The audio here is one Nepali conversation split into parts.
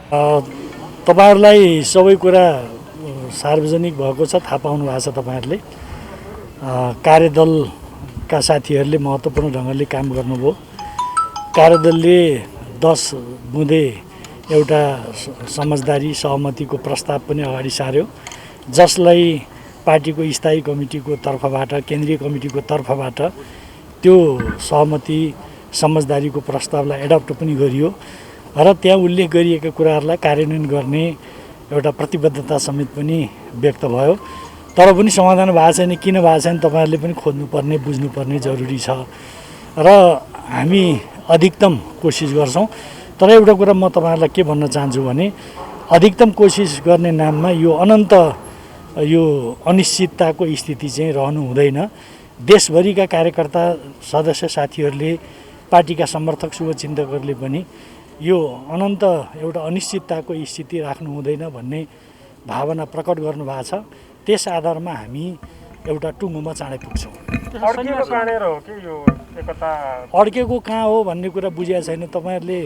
तपाईहरुलाई सबै कुरा सार्वजनिक भएको छ, थाहा पाउनु भएको छ। तपाईहरुले कार्यदलका साथीहरूले महत्त्वपूर्ण ढङ्गले काम गर्नुभयो। कार्यदलले 10 बुँदे एउटा समझदारी सहमतिको प्रस्ताव पनि अगाडि सार्यो, जसलाई पार्टीको स्थायी कमिटीको तर्फबाट, केन्द्रीय कमिटीको तर्फबाट त्यो सहमति समझदारीको प्रस्तावलाई एडप्ट पनि गरियो र त्यहाँ उल्लेख गरिएका कुराहरूलाई कार्यान्वयन गर्ने एउटा प्रतिबद्धता समेत पनि व्यक्त भयो। तर पनि समाधान भएको छैन। किन भएको छैन तपाईहरुले पनि खोज्नुपर्ने, बुझ्नुपर्ने जरुरी छ र हामी अधिकतम कोसिस गर्छौं। तर एउटा कुरा म तपाईहरुलाई के भन्न चाहन्छु भने अधिकतम कोसिस गर्ने नाममा यो अनन्त यो अनिश्चितताको स्थिति चाहिँ रहनु हुँदैन। देशभरिका कार्यकर्ता, सदस्य साथीहरूले, पार्टीका समर्थक शुभचिन्तकहरूले पनि यो अनन्त एउटा अनिश्चितताको स्थिति राख्नु हुँदैन भन्ने भावना प्रकट गर्नु भएको छ। त्यस आधारमा हामी एउटा टुङ्गोमा चाँडै पुग्छौँ। अड्केको कहाँ हो भन्ने कुरा बुझिया छैन। तपाईहरुले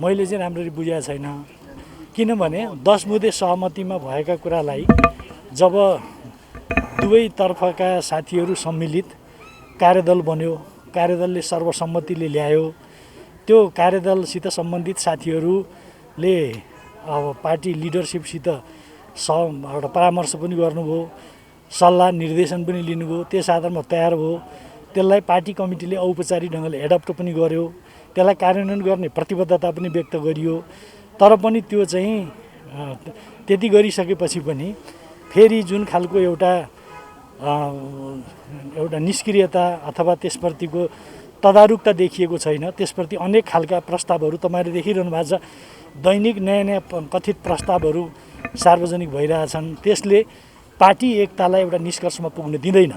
मैले चाहिँ राम्ररी बुझिया छैन। किनभने 10 बुँदे सहमतिमा भएका कुरालाई जब दुवै तर्फका साथीहरू सम्मिलित कार्यदल बन्यो, कार्यदलले सर्वसम्मतिले ल्यायो, त्यो कार्यदलसित सम्बन्धित साथीहरूले अब पार्टी लिडरसिपसित एउटा परामर्श पनि गर्नुभयो, सल्लाह निर्देशन पनि लिनुभयो। त्यस आधारमा तयार भयो। त्यसलाई पार्टी कमिटीले औपचारिक ढङ्गले एडप्ट पनि गर्यो, त्यसलाई कार्यान्वयन गर्ने प्रतिबद्धता पनि व्यक्त गरियो। तर पनि त्यो चाहिँ त्यति गरिसकेपछि पनि फेरि जुन खालको एउटा निष्क्रियता अथवा त्यसप्रतिको तदारुकता देखिएको छैन, त्यसप्रति अनेक खालका प्रस्तावहरू तपाईहरुले देखिरहनु भएको छ। दैनिक नयाँ नयाँ कथित प्रस्तावहरू सार्वजनिक भइरहेछन्। त्यसले पार्टी एकतालाई एउटा निष्कर्षमा पुग्न दिँदैन।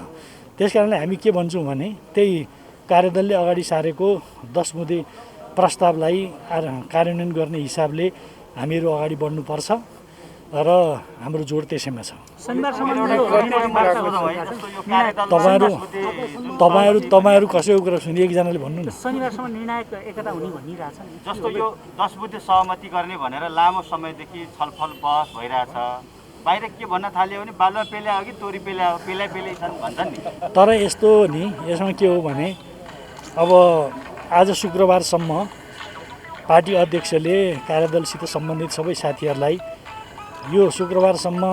त्यसकारणले हामी के भन्छौँ भने त्यही कार्यदलले अगाडि सारेको 10 बुँदे प्रस्तावलाई कार्यान्वयन गर्ने हिसाबले हामीहरू अगाडि बढ्नुपर्छ र हाम्रो जोड त्यसैमा छ। तपाईहरु कसैको कुरा सुनि एकजनाले भन्नु न। शनिबारसम्म निर्णायक एकता हुने भनिरहेछ नि। जस्तो यो 10 बुँदे सहमति गर्ने भनेर लामो समयदेखि छलफल बहस भइरहेछ। बाहिर के भन्न थाल्यो भने बालुवा पेल्या हो कि तोरी पेल्या हो, पेलै छन् भन्छन् नि। तर यस्तो नि, यसमा के हो भने अब आज शुक्रबारसम्म पार्टी अध्यक्षले कार्यदलसित सम्बन्धित सबै साथीहरूलाई यो शुक्रबारसम्म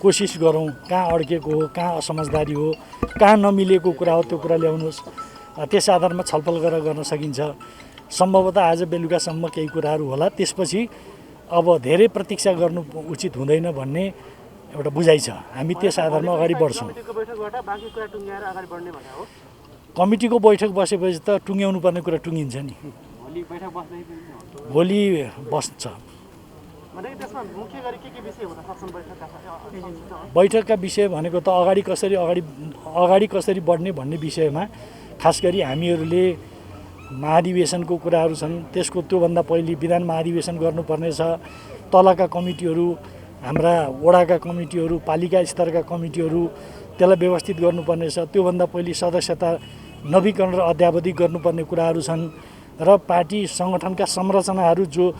कोसिस गरौँ, कहाँ अड्केको हो, कहाँ असमझदारी हो, कहाँ नमिलेको कुरा हो, त्यो कुरा ल्याउनुहोस्। त्यस आधारमा छलफल गर्न सकिन्छ। सम्भवतः आज बेलुकासम्म केही कुराहरू होला। त्यसपछि अब धेरै प्रतीक्षा गर्नु उचित हुँदैन भन्ने एउटा बुझाइ छ। हामी त्यस आधारमा अगाडि बढ्छौँ। कमिटीको बैठक बसेपछि त टुङ्ग्याउनु पर्ने कुरा टुङ्गिन्छ नि। भोलि बस्छ। बैठकका विषय भनेको त अगाडि कसरी बढ्ने भन्ने विषयमा खास गरी हामीहरूले महाधिवेशनको कुराहरू छन्। त्यसको त्योभन्दा पहिले विधान महाधिवेशन गर्नुपर्ने छ। तलका कमिटीहरू, हाम्रा वडाका कमिटीहरू, पालिका स्तरका कमिटीहरू, त्यसलाई व्यवस्थित गर्नुपर्ने छ। त्योभन्दा पहिले सदस्यता नवीकरण र अद्यावधिक गर्नुपर्ने कुराहरू छन् र पार्टी सङ्गठनका संरचनाहरू जो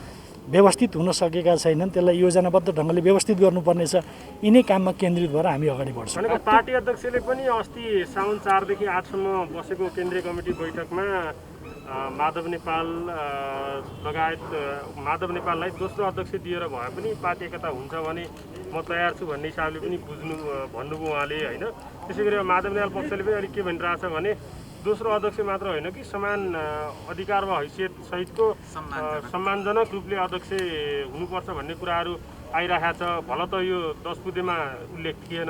व्यवस्थित हुन सकेका छैनन् त्यसलाई योजनाबद्ध ढङ्गले व्यवस्थित गर्नुपर्ने छ। यिनै काममा केन्द्रित भएर हामी अगाडि बढ्छौँ। पार्टी अध्यक्षले पनि अस्ति साउन 4 देखि 8 सम्म बसेको केन्द्रीय कमिटी बैठकमा माधव नेपाल लगायत माधव नेपाललाई दोस्रो अध्यक्ष दिएर भए पनि पार्टी एकता हुन्छ भने म तयार छु भन्ने हिसाबले पनि भन्नुभयो उहाँले होइन। त्यसै गरी माधव नेपाल पक्षले पनि अलिक के भनिरहेछ भने दोस्रो अध्यक्ष मात्र होइन कि समान अधिकार वा हैसियत सहितको सम्मानजनक रूपले अध्यक्ष हुनुपर्छ भन्ने कुराहरू आइरहेको छ। भल त यो 10 बुँदेमा उल्लेख थिएन।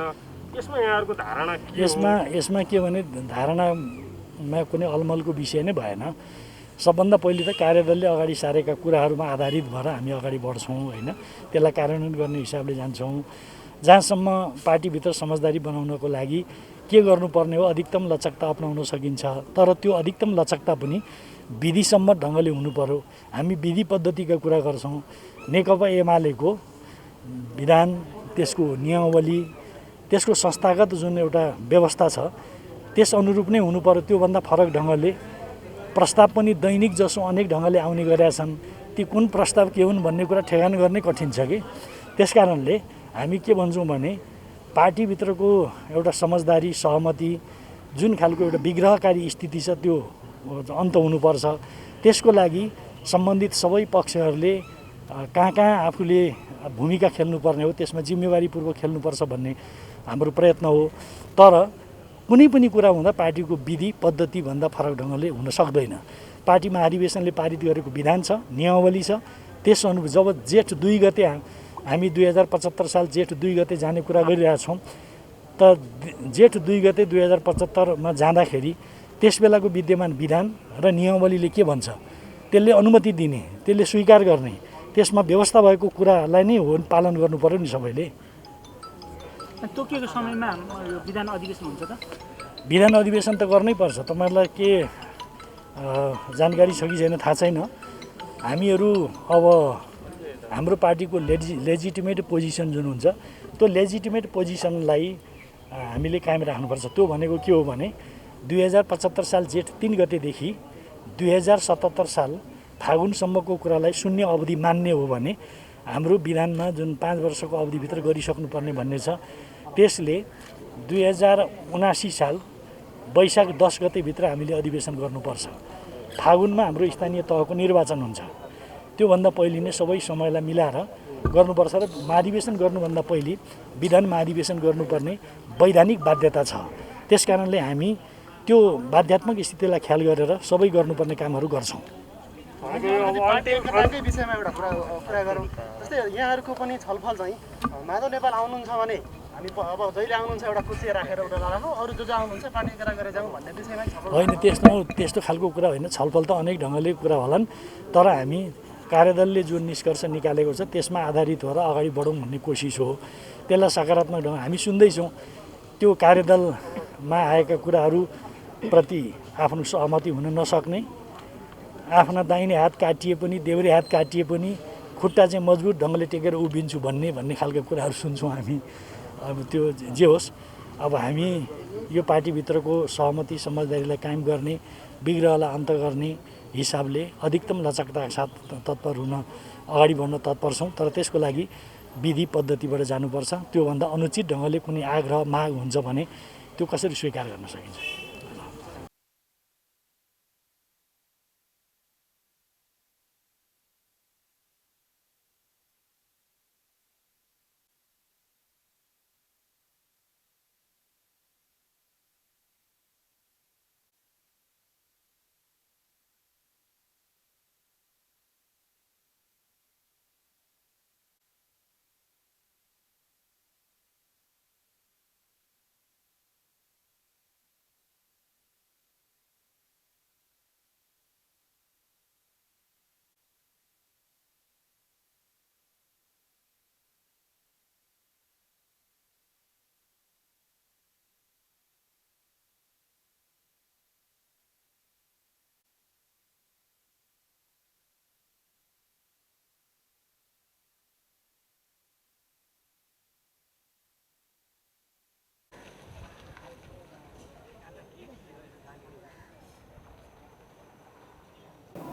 यसमा यहाँहरूको धारणा के हो? यसमा के भने धारणामा कुनै अलमलको विषय नै भएन। सबभन्दा पहिले त कार्यदलले अगाडि सारेका कुराहरूमा आधारित भएर हामी अगाडि बढ्छौँ होइन। त्यसलाई कार्यान्वयन गर्ने हिसाबले जान्छौँ। जहाँसम्म पार्टीभित्र समझदारी बनाउनको लागि के गर्नुपर्ने हो, अधिकतम लचकता अपनाउन सकिन्छ। तर त्यो अधिकतम लचकता पनि विधिसम्मत ढङ्गले हुनु पर्यो। हामी विधि पद्धतिका कुरा गर्छौँ। नेकपा एमालेको विधान, त्यसको नियमावली, त्यसको संस्थागत जुन एउटा व्यवस्था छ त्यस अनुरूप नै हुनु पर्यो। त्योभन्दा फरक ढङ्गले प्रस्ताव पनि दैनिक जसो अनेक ढङ्गले आउने गरेका छन्। ती कुन प्रस्ताव के हुन् भन्ने कुरा ठेगान गर्नै कठिन छ कि। त्यस कारणले हामी के भन्छौँ भने पार्टीभित्रको एउटा समझदारी सहमति जुन खालको एउटा विग्रहकारी स्थिति छ त्यो अन्त हुनुपर्छ। त्यसको लागि सम्बन्धित सबै पक्षहरूले कहाँ आफूले भूमिका खेल्नुपर्ने हो त्यसमा जिम्मेवारीपूर्वक खेल्नुपर्छ भन्ने हाम्रो प्रयत्न हो। तर कुनै पनि कुरा हुँदा पार्टीको विधि पद्धतिभन्दा फरक ढङ्गले हुन सक्दैन। पार्टी महाधिवेशनले पारित गरेको विधान छ, नियमावली छ। त्यस अनुरूप जब जेठ 2 गते हामी 2075 साल जेठ 2 गते जाने कुरा गरिरहेछौँ त जेठ 2 गते 2075मा जाँदाखेरि त्यस बेलाको विद्यमान विधान र नियमावलीले के भन्छ त्यसले अनुमति दिने, त्यसले स्वीकार गर्ने, त्यसमा व्यवस्था भएको कुरालाई नै हो पालन गर्नु पर्यो नि सबैले। तोकिएको समयमा यो विधान अधिवेशन हुन्छ त? विधान अधिवेशन त गर्नै पर्छ। तपाईँहरूलाई के जानकारी छ कि छैन थाहा छैन। हामीहरू अब हाम्रो पार्टीको लेजिटिमेट पोजिसन जुन हुन्छ त्यो लेजिटिमेट पोजिसनलाई हामीले कायम राख्नुपर्छ। त्यो भनेको के हो भने 2075 साल जेठ 3 गतेदेखि 2077 साल फागुनसम्मको कुरालाई शून्य अवधि मान्ने हो भने हाम्रो विधानमा जुन 5 वर्षको अवधिभित्र गरिसक्नुपर्ने भन्ने छ त्यसले 2079 साल वैशाख 10 गतेभित्र हामीले अधिवेशन गर्नुपर्छ। फागुनमा हाम्रो स्थानीय तहको निर्वाचन हुन्छ। त्योभन्दा पहिले नै सबै समयलाई मिलाएर गर्नुपर्छ र महाधिवेशन गर्नुभन्दा पहिले विधान महाधिवेशन गर्नुपर्ने वैधानिक बाध्यता छ। त्यस कारणले हामी त्यो बाध्यात्मक स्थितिलाई ख्याल गरेर सबै गर्नुपर्ने कामहरू गर्छौँ। पार्टीकै विषयमा एउटा कुरा गरौँ। जस्तै यहाँहरूको पनि छलफल चाहिँ माधव नेपाल आउनुहुन्छ भने हामी अब जहिले आउनुहुन्छ एउटा कुर्सी राखेर एउटा राखौँ, अरू जो आउनुहुन्छ पार्टी गरेर जाउँ भन्ने विषयमा छलफल होइन। त्यस्तो खालको कुरा होइन। छलफल त अनेक ढङ्गले कुरा होलान्, तर हामी कार्यदलले जुन निष्कर्ष निकालेको छ त्यसमा आधारित भएर अगाडि बढौँ भन्ने कोसिस हो। त्यसलाई सकारात्मक ढङ्ग हामी सुन्दैछौँ। त्यो कार्यदलमा आएका कुराहरूप्रति आफ्नो सहमति हुन नसक्ने, आफ्ना दाहिने हात काटिए पनि देब्रे हात काटिए पनि खुट्टा चाहिँ मजबुत ढङ्गले टेकेर उभिन्छु भन्ने खालका कुराहरू सुन्छौँ हामी। अब त्यो जे होस्, अब हामी यो पार्टीभित्रको सहमति समझदारीलाई कायम गर्ने, विग्रहलाई अन्त गर्ने हिसाबले अधिकतम लचकताका साथ तत्पर हुन अगाडि बढ्न तत्पर छौँ। तर त्यसको लागि विधि पद्धतिबाट जानुपर्छ। त्योभन्दा अनुचित ढङ्गले कुनै आग्रह माग हुन्छ भने त्यो कसरी स्वीकार गर्न सकिन्छ।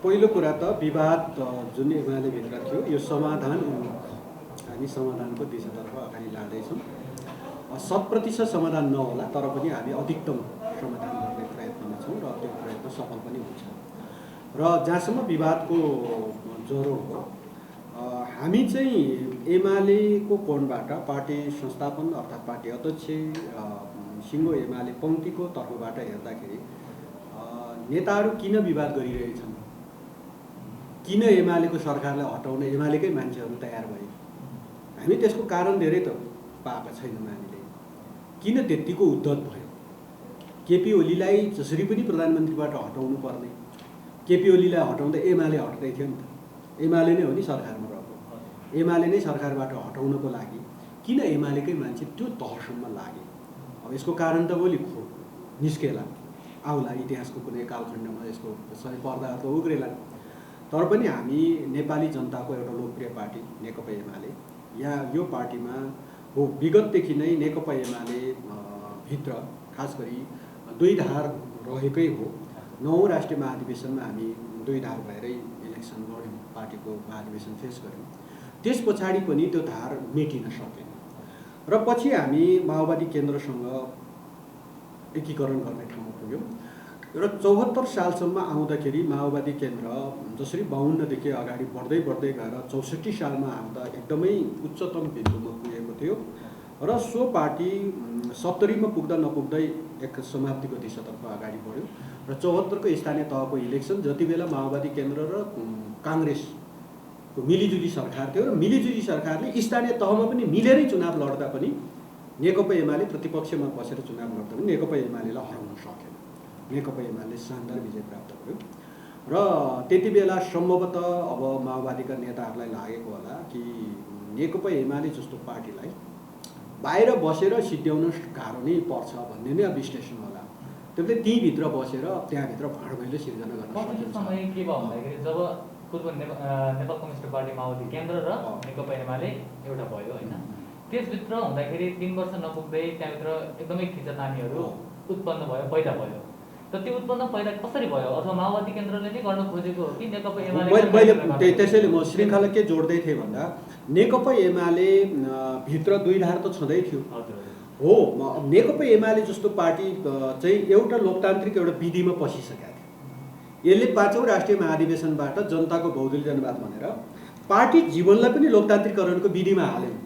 पहिलो कुरा त विवाद जुन एमाले भित्र थियो यो समाधान हामी समाधानको दिशातर्फ अगाडि लाँदैछौँ। 100% समाधान नहोला तर पनि हामी अधिकतम समाधान गर्ने प्रयत्नमा छौँ र त्यो प्रयत्न सफल पनि हुन्छ। र जहाँसम्म विवादको ज्वरो हो, हामी चाहिँ एमालेको कोणबाट पार्टी संस्थापन अर्थात् पार्टी अध्यक्ष सिङ्गो एमाले पङ्क्तिको तर्फबाट हेर्दाखेरि नेताहरू किन विवाद गरिरहेछन्, किन एमालेको सरकारलाई हटाउन एमालेकै मान्छेहरू तयार भए, हामी त्यसको कारण धेरै त पाएका छैनौँ। हामीले किन त्यत्तिको उद्धत भयो, केपी ओलीलाई जसरी पनि प्रधानमन्त्रीबाट हटाउनु पर्ने, केपी ओलीलाई हटाउँदा एमाले हट्दै थियो नि त, एमाले नै हो नि सरकारमा रहेको, एमाले नै सरकारबाट हटाउनको लागि किन एमालेकै मान्छे त्यो तहसम्म लागे। अब यसको कारण त भोलि निस्केला, आउला, इतिहासको कुनै कालखण्डमा यसको सबै पर्दाहरू त उग्रेला। तर पनि हामी नेपाली जनताको एउटा लोकप्रिय पार्टी नेकपा एमाले, यहाँ यो पार्टीमा हो विगतदेखि नै नेकपा एमाले भित्र खास गरी दुई धार रहेकै हो। 9औं राष्ट्रिय महाधिवेशनमा हामी दुई धार भएरै इलेक्सन लड्यौँ। पार्टीको महाधिवेशन फेस गऱ्यौँ। त्यस पछाडि पनि त्यो धार मेटिन सकेन र पछि हामी माओवादी केन्द्रसँग एकीकरण गर्ने ठाउँमा पुग्यौँ र 74 सालसम्म आउँदाखेरि माओवादी केन्द्र जसरी 52 देखि अगाडि बढ्दै गएर 64 सालमा आउँदा एकदमै उच्चतम बिन्दुमा पुगेको थियो र सो पार्टी 70 मा पुग्दा नपुग्दै एक समाप्तिको दिशातर्फ अगाडि बढ्यो र 74 को स्थानीय तहको इलेक्सन जति बेला माओवादी केन्द्र र काङ्ग्रेसको मिलिजुली सरकार थियो र मिलिजुली सरकारले स्थानीय तहमा पनि मिलेरै चुनाव लड्दा पनि नेकपा एमाले प्रतिपक्षमा बसेर चुनाव लड्दा पनि नेकपा एमालेलाई हराउन सकेन। नेकपा एमाले शानदार विजय प्राप्त गर्यो र त्यति बेला सम्भवतः अब माओवादीका नेताहरूलाई लागेको होला कि नेकपा एमाले जस्तो पार्टीलाई बाहिर बसेर सिद्ध्याउन गाह्रो नै पर्छ भन्ने नै विश्लेषण होला। त्यसले त्यहीँभित्र बसेर त्यहाँभित्र भाँडभैलो सिर्जना गर्न सकिन्छ। समय के भयो भन्दाखेरि जब पूर्व नेपाल कम्युनिस्ट पार्टी माओवादी केन्द्र र नेकपा एमाले एउटा भयो होइन, त्यसभित्र हुँदाखेरि 3 वर्ष नपुग्दै त्यहाँभित्र एकदमै खिचातानीहरू उत्पन्न भयो, पैदा भयो। त त्यो उत्पन्न पैदा कसरी भयो? अथवा माओवादी केन्द्रले नै गर्न खोजेको हो कि नेकपा एमाले? मैले त्यसैले म श्रृङ्खला के जोड्दै थिएँ भन्दा नेकपा एमाले भित्र दुई धार त छँदै थियो हो। नेकपा एमाले जस्तो पार्टी चाहिँ एउटा लोकतान्त्रिक एउटा विधिमा पसिसकेको थियो। यसले 5औं राष्ट्रिय महाधिवेशनबाट जनताको बहुदलीय जनवाद भनेर पार्टी जीवनलाई पनि लोकतान्त्रिकरणको विधिमा हाल्यौँ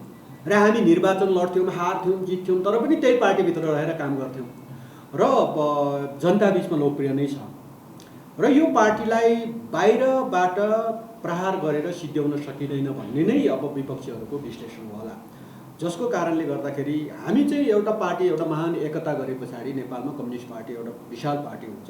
र हामी निर्वाचन लड्थ्यौँ, हार्थ्यौँ, जित्थ्यौँ, तर पनि त्यही पार्टीभित्र रहेर काम गर्थ्यौँ र जनता बिचमा लोकप्रिय नै छ र यो पार्टीलाई बाहिरबाट प्रहार गरेर सिद्ध्याउन सकिँदैन भन्ने नै अब विपक्षीहरूको विश्लेषण होला, जसको कारणले गर्दाखेरि हामी चाहिँ एउटा पार्टी एउटा महान एकता गरे पछाडि नेपालमा कम्युनिस्ट पार्टी एउटा विशाल पार्टी हुन्छ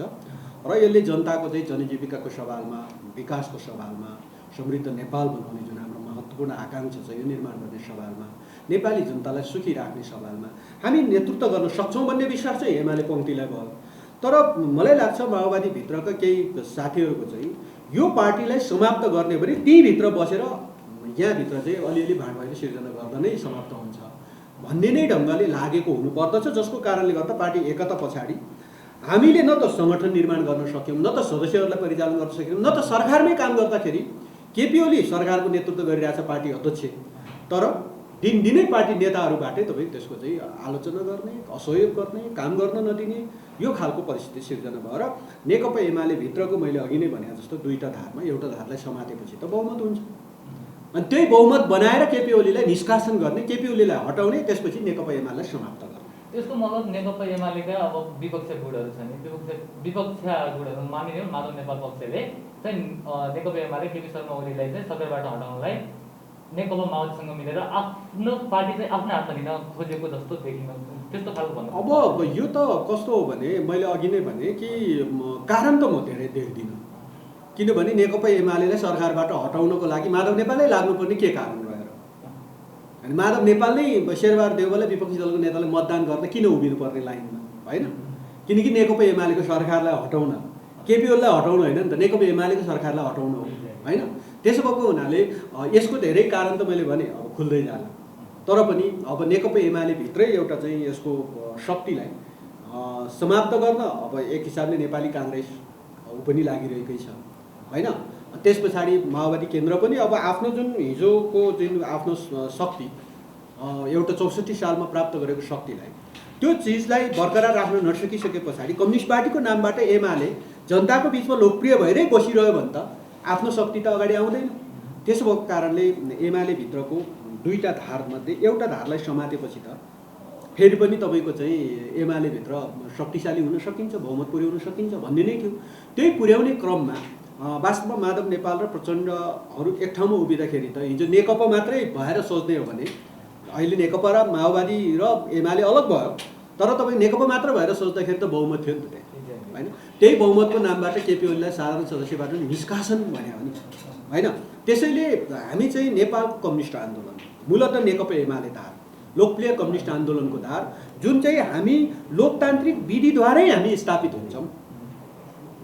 र यसले जनताको चाहिँ जनजीविकाको सवालमा, विकासको सवालमा, समृद्ध नेपाल बनाउने जुन हाम्रो महत्त्वपूर्ण आकाङ्क्षा छ यो निर्माण गर्ने सवालमा, नेपाली जनतालाई सुखी राख्ने सवालमा हामी नेतृत्व गर्न सक्छौँ भन्ने विश्वास चाहिँ एमाले पङ्क्तिलाई भयो। तर मलाई लाग्छ माओवादीभित्रका केही साथीहरूको चाहिँ यो पार्टीलाई समाप्त गर्ने भने त्यहीँभित्र बसेर यहाँभित्र चाहिँ अलिअलि भाँडभैलो सिर्जना गर्दा नै समाप्त हुन्छ भन्ने नै ढङ्गले लागेको हुनुपर्दछ, जसको कारणले गर्दा पार्टी एकता पछाडि हामीले न त सङ्गठन निर्माण गर्न सक्यौँ, न त सदस्यहरूलाई परिचालन गर्न सक्यौँ, न त सरकारमै काम गर्दाखेरि केपी ओली सरकारको नेतृत्व गरिरहेछ पार्टी अध्यक्ष, तर दिनदिनै पार्टी नेताहरूबाटै तपाईँ त्यसको चाहिँ आलोचना गर्ने, असहयोग गर्ने, काम गर्न नदिने यो खालको परिस्थिति सिर्जना भयो र नेकपा एमाले भित्रको मैले अघि नै भने जस्तो दुईटा धारमा एउटा धारलाई समातेपछि त बहुमत हुन्छ अनि त्यही बहुमत बनाएर केपी ओलीलाई निष्कासन गर्ने, केपी ओलीलाई हटाउने, त्यसपछि नेकपा एमालेलाई समाप्त गर्ने। त्यसको मतलब नेकपा एमालेका अब विपक्ष गुटहरू छन्, विपक्ष गुटहरू मानिने माधव नेपाल पक्षले चाहिँ नेकपा एमाले केपी शर्मा ओलीलाई चाहिँ सरकारबाट हटाउनलाई नेकपा माओवादीसँग मिलेर आफ्नो पार्टी चाहिँ आफ्नो हातमा लिन खोजेको जस्तो देखिन, त्यस्तो खालको भन्नु। अब यो त कस्तो हो भने मैले अघि नै भने कि कारण त म धेरै देख्दिनँ, किनभने नेकपा एमालेलाई सरकारबाट हटाउनको लागि माधव नेपालै लाग्नुपर्ने के कारण रहेर? अनि माधव नेपाल नै शेरबहादुर देउवालाई विपक्षी दलको नेतालाई मतदान गर्न किन उभिनुपर्ने लाइनमा होइन? किनकि नेकपा एमालेको सरकारलाई हटाउन, केपी ओलीलाई हटाउनु होइन नि त, नेकपा एमालेको सरकारलाई हटाउनु हो होइन? त्यसो भएको हुनाले यसको धेरै कारण त मैले भने अब खुल्दै जाला, तर पनि अब नेकपा एमाले भित्रै एउटा चाहिँ यसको शक्तिलाई समाप्त गर्न अब एक हिसाबले नेपाली काङ्ग्रेस ऊ पनि लागिरहेकै छ होइन? त्यस पछाडि माओवादी केन्द्र पनि अब आफ्नो जुन हिजोको जुन आफ्नो शक्ति एउटा 64 सालमा प्राप्त गरेको शक्तिलाई त्यो चिजलाई बरकरार राख्न नसकिसके पछाडि कम्युनिस्ट पार्टीको नामबाट एमाले जनताको बिचमा लोकप्रिय भएरै बसिरह्यो भने त आफ्नो शक्ति त अगाडि आउँदैन। त्यसो भएको कारणले एमाले भित्रको दुईटा धारमध्ये एउटा धारलाई समातेपछि त फेरि पनि तपाईँको चाहिँ एमाले भित्र शक्तिशाली हुन सकिन्छ, बहुमत पुर्याउन सकिन्छ भन्ने नै थियो। त्यही पुर्याउने क्रममा वास्तवमा माधव नेपाल र प्रचण्डहरू एक ठाउँमा उभिँदाखेरि त हिजो नेकपा मात्रै भएर सोच्ने हो भने अहिले नेकपा र माओवादी र एमाले अलग भयो, तर तपाईँ नेकपा मात्र भएर सोच्दाखेरि त बहुमत थियो नि त त्यहाँ होइन? त्यही बहुमतको नामबाट केपी ओलीलाई साधारण सदस्यबाट निष्कासन भन्यो भने होइन? त्यसैले हामी चाहिँ नेपाल कम्युनिस्ट आन्दोलन मूलतः नेकपा एमाले धार, लोकप्रिय कम्युनिस्ट आन्दोलनको धार, जुन चाहिँ हामी लोकतान्त्रिक विधिद्वारै हामी स्थापित हुन्छौँ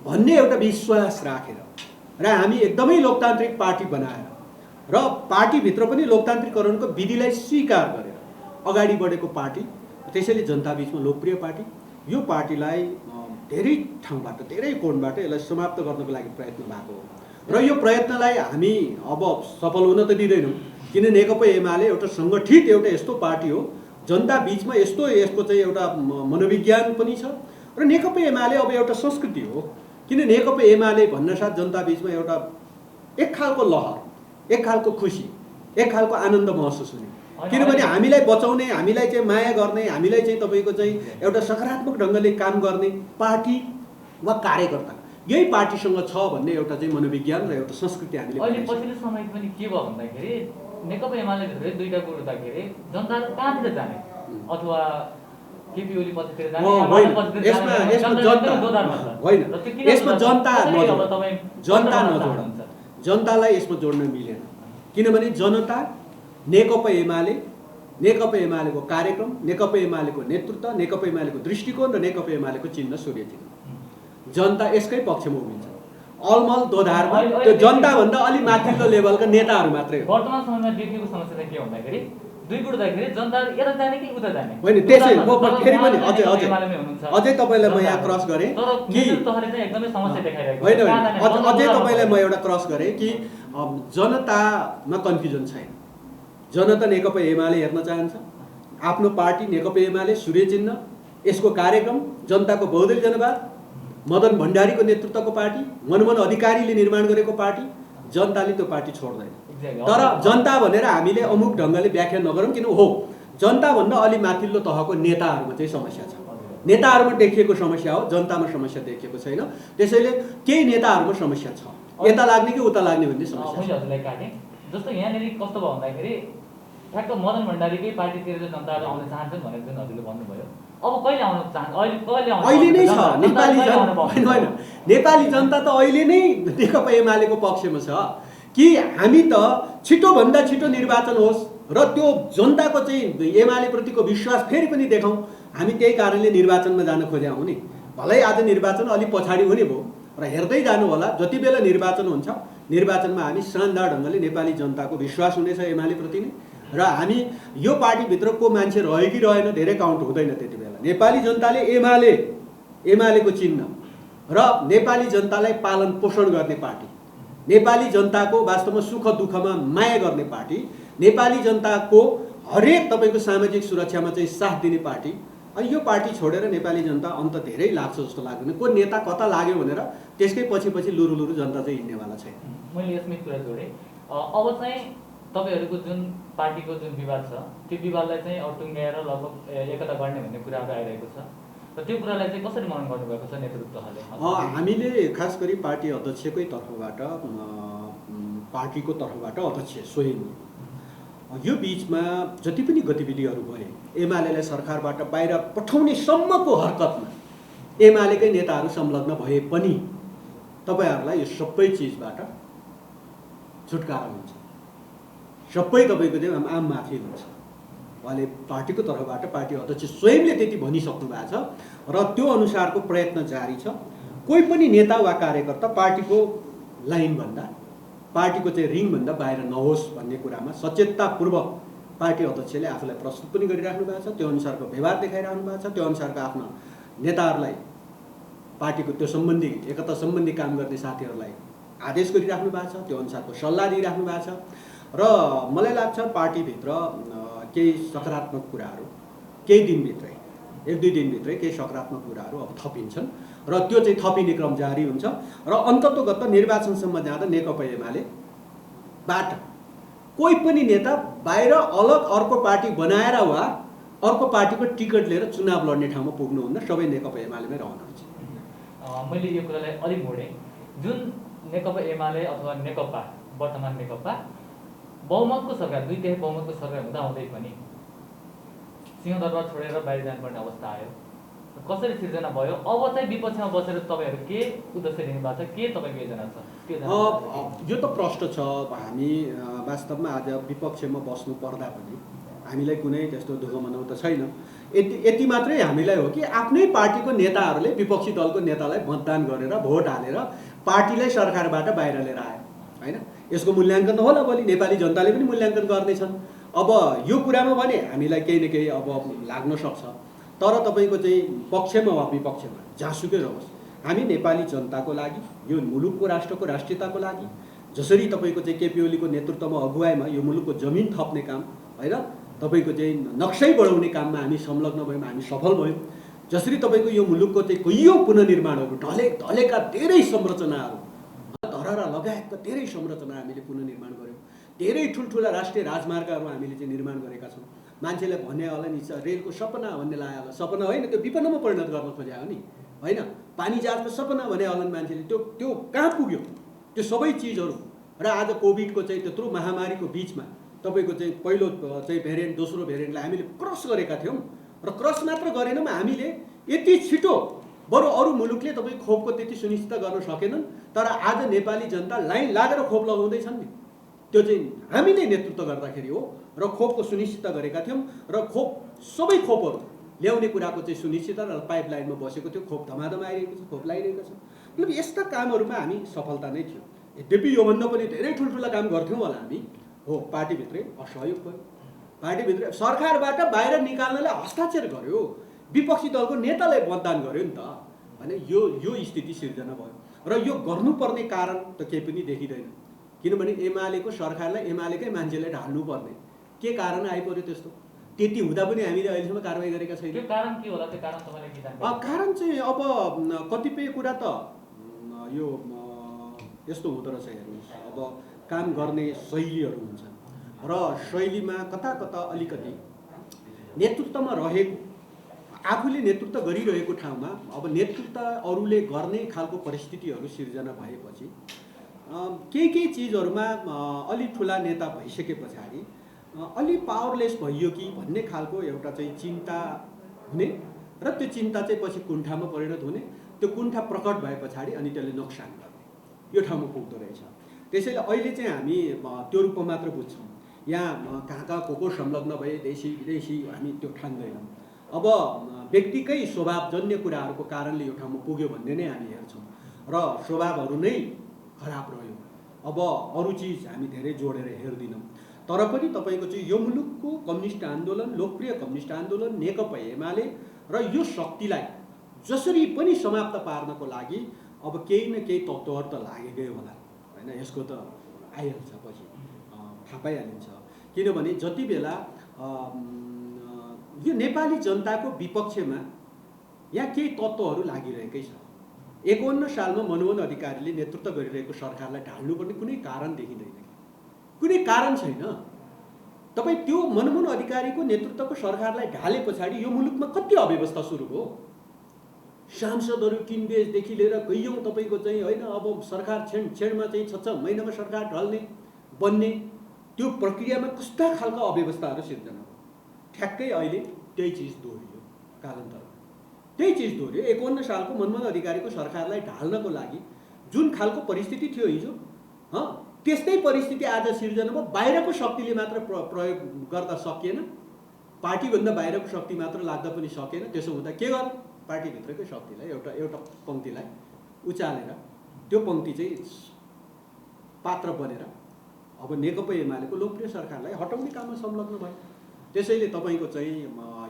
भन्ने एउटा विश्वास राखेर र हामी एकदमै लोकतान्त्रिक पार्टी बनाएर र पार्टीभित्र पनि लोकतान्त्रिकरणको विधिलाई स्वीकार गरेर अगाडि बढेको पार्टी, त्यसैले जनताबीचमा लोकप्रिय पार्टी, यो पार्टीलाई धेरै ठाउँबाट धेरै कोणबाट यसलाई समाप्त गर्नको लागि प्रयत्न भएको हो र यो प्रयत्नलाई हामी अब सफल हुन त दिँदैनौँ, किन नेकपा एमाले एउटा सङ्गठित एउटा यस्तो पार्टी हो, जनता बिचमा यसको चाहिँ एउटा मनोविज्ञान पनि छ र नेकपा एमाले अब एउटा संस्कृति हो। किन नेकपा एमाले भन्नासाथ जनता बिचमा एउटा एक खालको लहर, एक खालको खुसी, एक खालको आनन्द महसुस हुने, किनभने हामीलाई बचाउने, हामीलाई चाहिँ माया गर्ने, हामीलाई चाहिँ तपाईँको चाहिँ एउटा सकारात्मक ढङ्गले काम गर्ने पार्टी वा कार्यकर्ता यही पार्टीसँग छ भन्ने एउटा चाहिँ मनोविज्ञान र एउटा संस्कृति हामीले अहिले पछिल्लो समय पनि के भयो भन्दाखेरि नेकपा एमाले भित्रै दुईटा कुरो हुँदाखेरि जनता कहाँतिर जाने अथवा केपी ओली पछितिर जाने जनतालाई यसमा जोड्न मिलेन, किनभने जनता नेकपा एमालेको कार्यक्रम, नेकपा एमालेको नेतृत्व, नेकपा एमालेको दृष्टिकोण र नेकपा एमालेको चिन्ह सूर्य चिन्ह, जनता यसकै पक्षमा उभिन्छ। अलमल दोधारमा त्यो जनताभन्दा अलि माथिल्लो लेभलका नेताहरू मात्रै हो। वर्तमान समयमा देखिएको समस्या चाहिँ के भन्दाखेरि दुई कुरादाखेरि जनता यता जाने कि उता जाने होइन, त्यसै म फेरि पनि अझै तपाईँलाई म यहाँ क्रस गरेँ कि एकदमै समस्या देखाइरहेको होइन, अझै तपाईँलाई म एउटा क्रस गरेँ कि जनतामा कन्फ्युजन छैन। जनता नेकपा एमाले हेर्न चाहन्छ, आफ्नो पार्टी नेकपा एमाले, सूर्य चिन्ह, यसको कार्यक्रम, जनताको बहुदलीय जनवाद, मदन भण्डारीको नेतृत्वको पार्टी, मनमोहन अधिकारीले निर्माण गरेको पार्टी, जनताले त्यो पार्टी छोड्दैन। तर जनता भनेर हामीले अमुक ढङ्गले व्याख्या नगरौँ, किन हो जनताभन्दा अलि माथिल्लो तहको नेताहरूमा चाहिँ समस्या छ। नेताहरूमा देखिएको समस्या हो, जनतामा समस्या देखिएको छैन। त्यसैले केही नेताहरूमा समस्या छ, यता लाग्ने कि उता लाग्ने भन्ने समस्या छ। हजुरलाई काटेँ जस्तो यहाँनिर कस्तो भयो भन्दाखेरि ठ्याक्क मदन भण्डारीकै पार्टीतिर चाहिँ जनताहरू आउन चाहन्छन् भनेर जुन हजुरले भन्नुभयो, अब कहिले आउन चाहन्छ? अहिले नै छ नेपाली जनता त अहिले नै नेकपा एमालेको पक्षमा छ कि हामी त छिटोभन्दा छिटो निर्वाचन होस् र त्यो जनताको चाहिँ एमाले प्रतिको विश्वास फेरि पनि देखाउँ। हामी त्यही कारणले निर्वाचनमा जान खोज्या हौँ नि। भलै आज निर्वाचन अलिक पछाडि हुने भयो र हेर्दै जानु होला, जति बेला निर्वाचन हुन्छ निर्वाचनमा हामी शानदार ढङ्गले नेपाली जनताको विश्वास हुनेछ एमाले प्रति नै, र हामी यो पार्टीभित्र को मान्छे रह्यो कि रहेन धेरै काउन्ट हुँदैन त्यति बेला। नेपाली जनताले एमालेको चिन्ह र नेपाली जनतालाई पालन पोषण गर्ने पार्टी, नेपाली जनताको वास्तवमा सुख दुःखमा माया गर्ने पार्टी, नेपाली जनताको हरेक तपाईँको सामाजिक सुरक्षामा चाहिँ साथ दिने पार्टी, अनि यो पार्टी छोडेर नेपाली जनता अन्त धेरै लाग्छ जस्तो लाग्दैन। को नेता कता लाग्यो भनेर त्यसकै पछि लुरु जनता चाहिँ हिँड्नेवाला छैन। मैले यसमै कुरा जोडेँ। अब चाहिँ तपाईँहरूको जुन पार्टीको जुन विवाद छ त्यो विवादलाई चाहिँ अटुङ्ग्याएर लगभग एकता गर्ने भन्ने कुराहरू आइरहेको छ र त्यो कुरालाई चाहिँ कसरी मनन गर्नुभएको छ नेतृत्वहरूले? हामीले खास गरी पार्टी अध्यक्षकै तर्फबाट, पार्टीको तर्फबाट अध्यक्ष स्वयं यो बिचमा जति पनि गतिविधिहरू भए एमालेलाई सरकारबाट बाहिर पठाउने सम्मको हरकतमा एमालेकै नेताहरू संलग्न भए पनि तपाईँहरूलाई यो सबै चिजबाट छुटकारा हुन्छ, सबै तपाईँको चाहिँ आम माथि हुन्छ। उहाँले पार्टीको तर्फबाट पार्टी अध्यक्ष स्वयंले त्यति भनिसक्नु भएको छ र त्यो अनुसारको प्रयत्न जारी छ। कोही पनि नेता वा कार्यकर्ता पार्टीको लाइनभन्दा, पार्टीको चाहिँ रिङभन्दा बाहिर नहोस् भन्ने कुरामा सचेततापूर्वक पार्टी अध्यक्षले आफूलाई प्रस्तुत पनि गरिराख्नु भएको छ। त्यो अनुसारको व्यवहार देखाइराख्नु भएको छ। त्यो अनुसारको आफ्ना नेताहरूलाई, पार्टीको त्यो सम्बन्धी एकता सम्बन्धी काम गर्ने साथीहरूलाई आदेश गरिराख्नु भएको छ। त्यो अनुसारको सल्लाह दिइराख्नु भएको छ र मलाई लाग्छ पार्टीभित्र केही सकारात्मक कुराहरू केही दिनभित्रै, एक दुई दिनभित्रै केही सकारात्मक कुराहरू अब थपिन्छन् र त्यो चाहिँ थपिने क्रम जारी हुन्छ र अन्ततोगत निर्वाचनसम्म जाँदा नेकपा एमालेबाट कोही पनि नेता बाहिर अलग अर्को पार्टी बनाएर वा अर्को पार्टीको टिकट लिएर चुनाव लड्ने ठाउँमा पुग्नुहुन्न, सबै नेकपा एमालेमै रहनुहुन्छ। मैले यो कुरालाई अलिक मोडेँ। जुन नेकपा एमाले अथवा नेकपा, वर्तमान नेकपा बहुमतको सरकार, 2/3 बहुमतको सरकार हुँदाहुँदै पनि सिंहदरबार छोडेर बाहिर जानुपर्ने अवस्था आयो। कसरी सिर्जना भयो? अब चाहिँ विपक्षमा बसेर तपाईँहरू के उद्देश्य लिनु भएको छ? के तपाईँको योजना छ? यो त प्रश्न छ। हामी वास्तवमा आज विपक्षमा बस्नु पर्दा पनि हामीलाई कुनै त्यस्तो दुःख मनाउ त छैन। यति मात्रै हामीलाई हो कि आफ्नै पार्टीको नेताहरूले विपक्षी दलको नेतालाई मतदान गरेर भोट हालेर पार्टीलाई सरकारबाट बाहिर लिएर आयो होइन। यसको मूल्याङ्कन होला, भोलि नेपाली जनताले पनि मूल्याङ्कन गर्नेछन्। अब यो कुरामा भने हामीलाई केही न केही अब लाग्न सक्छ, तर तपाईँको चाहिँ पक्षमा वा विपक्षमा जहाँसुकै रहोस् हामी नेपाली जनताको लागि, यो मुलुकको राष्ट्रको राष्ट्रियताको लागि, जसरी तपाईँको चाहिँ केपी ओलीको नेतृत्वमा अगुवाईमा यो मुलुकको जमिन थप्ने काम होइन, तपाईँको चाहिँ नक्सै बढाउने काममा हामी संलग्न भयौँ, हामी सफल भयौँ। जसरी तपाईँको यो मुलुकको चाहिँ कैयौँ पुनर्निर्माणहरू ढलेका धेरै संरचनाहरू, धरहरा लगायतका धेरै संरचना हामीले पुनर्निर्माण गऱ्यौँ। धेरै ठुल्ठुला राष्ट्रिय राजमार्गहरू हामीले चाहिँ निर्माण गरेका छौँ। मान्छेले भने होला नि रेलको सपना भन्ने लाग्यो होला, सपना होइन, त्यो विपन्नमा परिणत गर्न खोज्या हो नि होइन। पानी जहाजको सपना भने होला नि मान्छेले, त्यो कहाँ पुग्यो त्यो सबै चिजहरू। र आज कोभिडको चाहिँ त्यत्रो महामारीको बिचमा तपाईँको चाहिँ पहिलो चाहिँ भेरिएन्ट, दोस्रो भेरिएन्टलाई हामीले क्रस गरेका थियौँ। र क्रस मात्र गरेनौँ, हामीले यति छिटो, बरु अरू मुलुकले तपाईँ खोपको त्यति सुनिश्चित गर्न सकेनन्, तर आज नेपाली जनता लाइन लागेर खोप लगाउँदैछन् नि। त्यो चाहिँ हामीले नेतृत्व गर्दाखेरि हो र खोपको सुनिश्चित गरेका थियौँ। र खोप सबै खोपहरू ल्याउने कुराको चाहिँ सुनिश्चित र पाइपलाइनमा बसेको थियो। खोप धमाधम आइरहेको छ, खोप लगाइरहेको छ। मतलब यस्ता कामहरूमा हामी सफलता नै थियो। यद्यपि योभन्दा पनि धेरै ठुल्ठुला काम गर्थ्यौँ होला हामी, हो, पार्टीभित्रै असहयोग भयो। पार्टीभित्र सरकारबाट बाहिर निकाल्नलाई हस्ताक्षर गर्यो, विपक्षी दलको नेतालाई मतदान गर्यो नि त भने यो स्थिति सिर्जना भयो। र यो गर्नुपर्ने कारण त केही पनि देखिँदैन, किनभने एमालेको सरकारलाई एमालेकै मान्छेलाई ढाल्नुपर्ने के कारण आइपर्यो त्यस्तो। त्यति हुँदा पनि हामीले अहिलेसम्म कारवाही गरेका छैनौँ। त्यो कारण के होला? त्यो कारण तपाईँले के जान्नुहुन्छ? कारण चाहिँ अब कतिपय कुरा त यो यस्तो हुँदो रहेछ, हेर्नुहोस्, अब काम गर्ने शैलीहरू हुन्छन् र शैलीमा कता कता अलिकति नेतृत्वमा रहेको, आफूले नेतृत्व गरिरहेको ठाउँमा अब नेतृत्व अरूले गर्ने खालको परिस्थितिहरू सिर्जना भएपछि केही चिजहरूमा अलि ठुला नेता भइसके पछाडि अलि पावरलेस भइयो कि भन्ने खालको एउटा चाहिँ चिन्ता हुने र त्यो चिन्ता चाहिँ पछि कुण्ठामा परिणत हुने। त्यो कुण्ठा प्रकट भए पछाडि अनि त्यसले नोक्सान गर्ने यो ठाउँमा पुग्दो रहेछ। त्यसैले अहिले चाहिँ हामी त्यो रूपमा मात्र बुझ्छौँ। यहाँ कहाँ को संलग्न भए, देशी विदेशी, हामी त्यो ठान्दैनौँ। अब व्यक्तिकै स्वभावजन्य कुराहरूको कारणले यो ठाउँमा पुग्यो भन्ने नै हामी हेर्छौँ र स्वभावहरू नै खराब रह्यो। अब अरू चिज हामी धेरै जोडेर हेर्दैनौँ। तर पनि तपाईँको चाहिँ यो मुलुकको कम्युनिस्ट आन्दोलन, लोकप्रिय कम्युनिस्ट आन्दोलन, नेकपा एमाले र यो शक्तिलाई जसरी पनि समाप्त पार्नको लागि अब केही न केही तत्त्वहरू त लागेकै होला होइन। यसको त आइहाल्छ, पछि थाहा पाइहालिन्छ। किनभने जति बेला यो नेपाली जनताको विपक्षमा यहाँ केही तत्त्वहरू लागिरहेकै छ। 51 सालमा मनमोहन अधिकारीले नेतृत्व गरिरहेको सरकारलाई ढाल्नुपर्ने कुनै कारण देखिँदैन, कुनै कारण छैन। तपाईँ त्यो मनमोहन अधिकारीको नेतृत्वको सरकारलाई ढाले पछाडि यो मुलुकमा कति अव्यवस्था सुरु भयो। सांसदहरू किनबेचदेखि लिएर कैयौँ तपाईँको चाहिँ होइन, अब सरकार छेडमा चाहिँ 6 महिनामा सरकार ढल्ने बन्ने त्यो प्रक्रियामा कस्ता खालका अव्यवस्थाहरू सिर्जना भयो। ठ्याक्कै अहिले त्यही चिज दोहोरियो, कालान्तरमा त्यही चिज दोहोरियो। 51 सालको मनमोहन अधिकारीको सरकारलाई ढाल्नको लागि जुन खालको परिस्थिति थियो हिजो, त्यस्तै परिस्थिति आज सिर्जना भयो। बाहिरको शक्तिले मात्र प्रयोग गर्दा सकिएन, पार्टीभन्दा बाहिरको शक्ति मात्र लाग्दा पनि सकेन। त्यसो हुँदा के गर्नु? पार्टीभित्रकै शक्तिलाई एउटा पङ्क्तिलाई उचालेर त्यो पङ्क्ति चाहिँ पात्र बनेर अब नेकपा एमालेको लोकप्रिय सरकारलाई हटाउने काममा संलग्न भयो। त्यसैले तपाईँको चाहिँ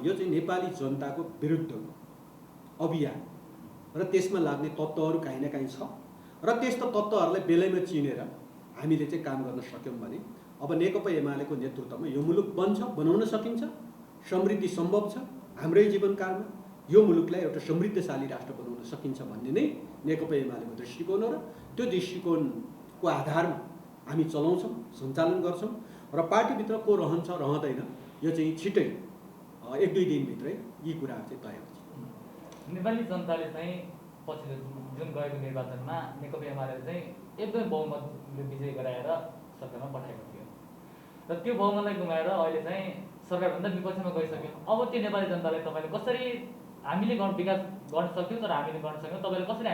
यो चाहिँ नेपाली जनताको विरुद्धको अभियान र त्यसमा लाग्ने तत्त्वहरू काहीँ न काहीँ छ र त्यस्तो तत्त्वहरूलाई बेलैमा चिनेर हामीले चाहिँ काम गर्न सक्यौँ भने अब नेकपा एमालेको नेतृत्वमा यो मुलुक बनाउन सकिन्छ, समृद्धि सम्भव छ। हाम्रै जीवनकालमा यो मुलुकलाई एउटा समृद्धशाली राष्ट्र बनाउन सकिन्छ भन्ने नै नेकपा एमालेको दृष्टिकोण हो र त्यो दृष्टिकोणको आधारमा हामी चलाउँछौँ, सञ्चालन गर्छौँ र पार्टीभित्र को रहन्छ रहँदैन यो चाहिँ छिटै 1-2 दिनभित्रै यी कुराहरू चाहिँ तय हुन्छ। नेपाली जनताले चाहिँ पछिल्लो जुन गएको निर्वाचनमा नेकपा एमाले चाहिँ एकदमै बहुमतले विजय गराएर सरकारमा पठाएको थियो र त्यो बहुमतलाई गुमाएर अहिले चाहिँ सरकारभन्दा विपक्षमा गइसक्यो। अब त्यो नेपाली जनतालाई तपाईँले कसरी, हामीले विकास गर्न सक्यौँ तर हामीले गर्न सक्यौँ, तपाईँले कसरी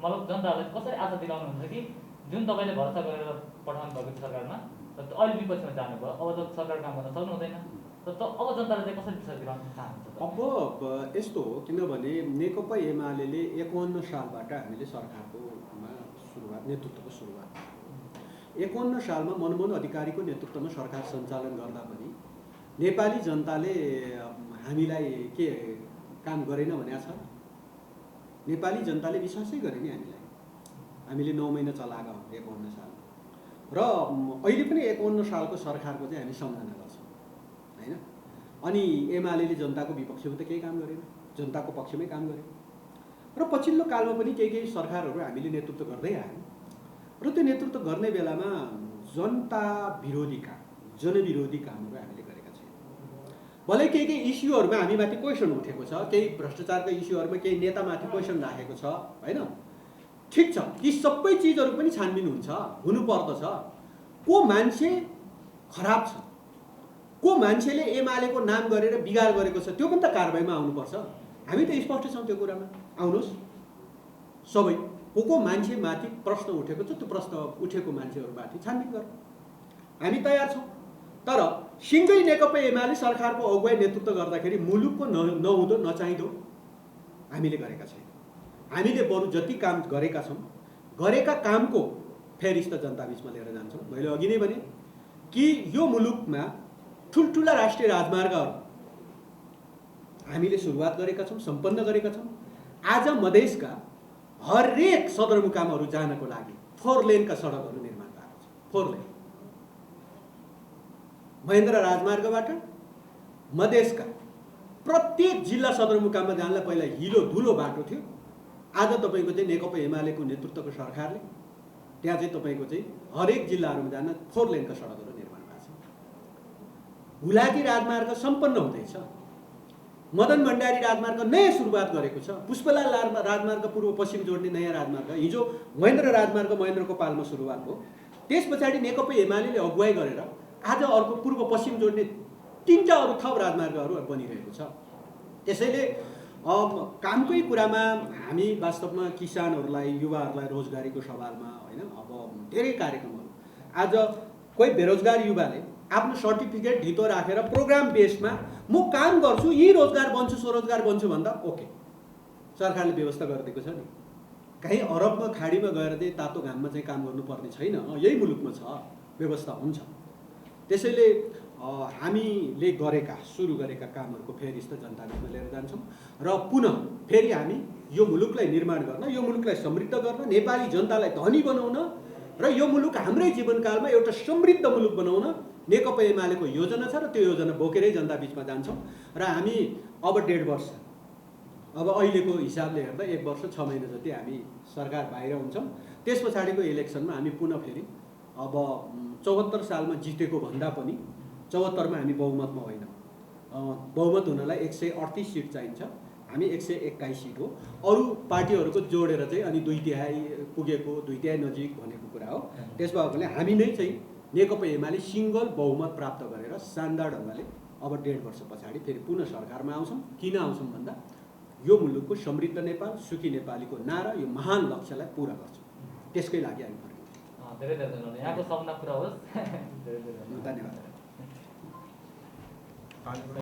मतलब जनताहरूलाई कसरी आशा दिलाउनुहुन्छ कि जुन तपाईँले भरोसा गरेर पठाउनु भएको थियो सरकारमा, अहिले विपक्षमा जानुभयो, अब त सरकार काम गर्न सक्नु हुँदैन, अब जनताले चाहिँ कसरी विश्वास दिलाउन चाहनुहुन्छ? अब यस्तो हो, किनभने नेकपा एमाले 51 सालबाट हामीले सरकारको नेतृत्वको सुरुवात 51 सालमा मनमोहन अधिकारीको नेतृत्वमा सरकार सञ्चालन गर्दा पनि नेपाली जनताले हामीलाई के काम गरेन भनेको छ? नेपाली जनताले विश्वासै गरे नि हामीलाई। हामीले 9 महिना चलाएका हौँ 51 सालमा र अहिले पनि 51 सालको सरकारको चाहिँ हामी सम्झना गर्छौँ होइन। अनि एमाले जनताको विपक्षमा त केही काम गरेन, जनताको पक्षमै काम गर्यो र पछिल्लो कालमा पनि केही सरकारहरू हामीले नेतृत्व गर्दै आयौँ र त्यो नेतृत्व गर्ने बेलामा जनता विरोधी काम, जनविरोधी कामहरू हामीले गरेका छैनौँ। भलै केही इस्युहरूमा हामीमाथि क्वेसन उठेको छ, केही भ्रष्टाचारका इस्युहरूमा केही नेतामाथि क्वेसन राखेको छ होइन, ठिक छ, यी सबै चिजहरू पनि छानबिन हुन्छ, हुनुपर्दछ। को मान्छे खराब छ, को मान्छेले एमालेको नाम गरेर बिगार गरेको छ, त्यो पनि त कारबाहीमा आउनुपर्छ। हामी त स्पष्ट छौँ त्यो कुरामा, आउनुहोस् सबै को मान्छे माथि प्रश्न उठेको छ, त्यो प्रश्न उठेको मान्छेहरूमाथि छानबिन गर, हामी तयार छौँ। तर सिङ्गै नेकपा एमाले सरकारको अगुवाई नेतृत्व गर्दाखेरि मुलुकको नहुँदो नचाहिँदो हामीले गरेका छैनौँ। हामीले बरु जति काम गरेका छौँ, गरेका कामको फेरिस्त जनता बिचमा लिएर जान्छौँ। मैले अघि नै भने कि यो मुलुकमा ठुल्ठुला राष्ट्रिय राजमार्गहरू हामीले सुरुवात गरेका छौँ, सम्पन्न गरेका छौँ। आज मधेसका हरेक सदरमुकामहरू जानको लागि 4 लेनका सडकहरू निर्माण भएको छ। 4 लेन महेन्द्र राजमार्गबाट मधेसका प्रत्येक जिल्ला सदरमुकाममा जानलाई पहिला हिलो धुलो बाटो थियो। आज तपाईँको चाहिँ नेकपा एमालेको नेतृत्वको सरकारले त्यहाँ चाहिँ तपाईँको चाहिँ हरेक जिल्लाहरूमा जान 4 लेनका सडकहरू निर्माण भएको छ। हुलाकी राजमार्ग सम्पन्न हुँदैछ। मदन भण्डारी राजमार्ग नयाँ सुरुवात गरेको छ। पुष्पलाल राजमार्ग पूर्व पश्चिम जोड्ने नयाँ राजमार्ग हिजो महेन्द्र राजमार्ग महेन्द्रको पालमा सुरुवात हो। त्यस पछाडि नेकपा एमाले अगुवाई गरेर आज अर्को पूर्व पश्चिम जोड्ने 3टा अरू थप राजमार्गहरू बनिरहेको छ। त्यसैले कामकै कुरामा हामी वास्तवमा किसानहरूलाई, युवाहरूलाई रोजगारीको सवालमा होइन, अब धेरै कार्यक्रमहरू, आज कोही बेरोजगार युवाले आफ्नो सर्टिफिकेट ढितो राखेर प्रोग्राम बेसमा म काम गर्छु, यी रोजगार बन्छु स्वरोजगार बन्छु भन्दा ओके, सरकारले व्यवस्था गरिदिएको छ नि। कहीँ अरबमा खाडीमा गएर चाहिँ तातो घाममा चाहिँ काम गर्नुपर्ने छैन, यही मुलुकमा छ, व्यवस्था हुन्छ। त्यसैले हामीले सुरु गरेका कामहरूको फेरिस्त जनताबिचमा लिएर जान्छौँ र पुनः फेरि हामी यो मुलुकलाई निर्माण गर्न, यो मुलुकलाई समृद्ध गर्न, नेपाली जनतालाई धनी बनाउन र यो मुलुक हाम्रै जीवनकालमा एउटा समृद्ध मुलुक बनाउन नेकपा एमालेको योजना छ र त्यो योजना बोकेरै जनता बिचमा जान्छौँ। र हामी अब 1.5 वर्ष, अब अहिलेको हिसाबले हेर्दा 1 वर्ष 6 महिना जति हामी सरकार बाहिर हुन्छौँ। त्यस पछाडिको इलेक्सनमा हामी पुनः फेरि अब 74 सालमा जितेको भन्दा पनि 74 मा हामी बहुमतमा होइनौँ। बहुमत हुनलाई 138 सिट चाहिन्छ, हामी 121 सिट हो। अरू पार्टीहरूको जोडेर चाहिँ अनि 2/3 पुगेको, 2/3 नजिक भनेको कुरा हो। त्यस भएकोले हामी नै चाहिँ नेकपा एमाले सिङ्गल बहुमत प्राप्त गरेर शानदार ढङ्गले अब 1.5 वर्ष पछाडि फेरि पुनः सरकारमा आउँछौँ। किन आउँछौँ भन्दा यो मुलुकको समृद्ध नेपाल, सुखी नेपालीको नारा, यो महान लक्ष्यलाई पुरा गर्छौँ। त्यसकै लागि हामी फर्किन्छौँ। धेरै धेरै धन्यवाद। यहाँको सपना पुरा होस्। धन्यवाद।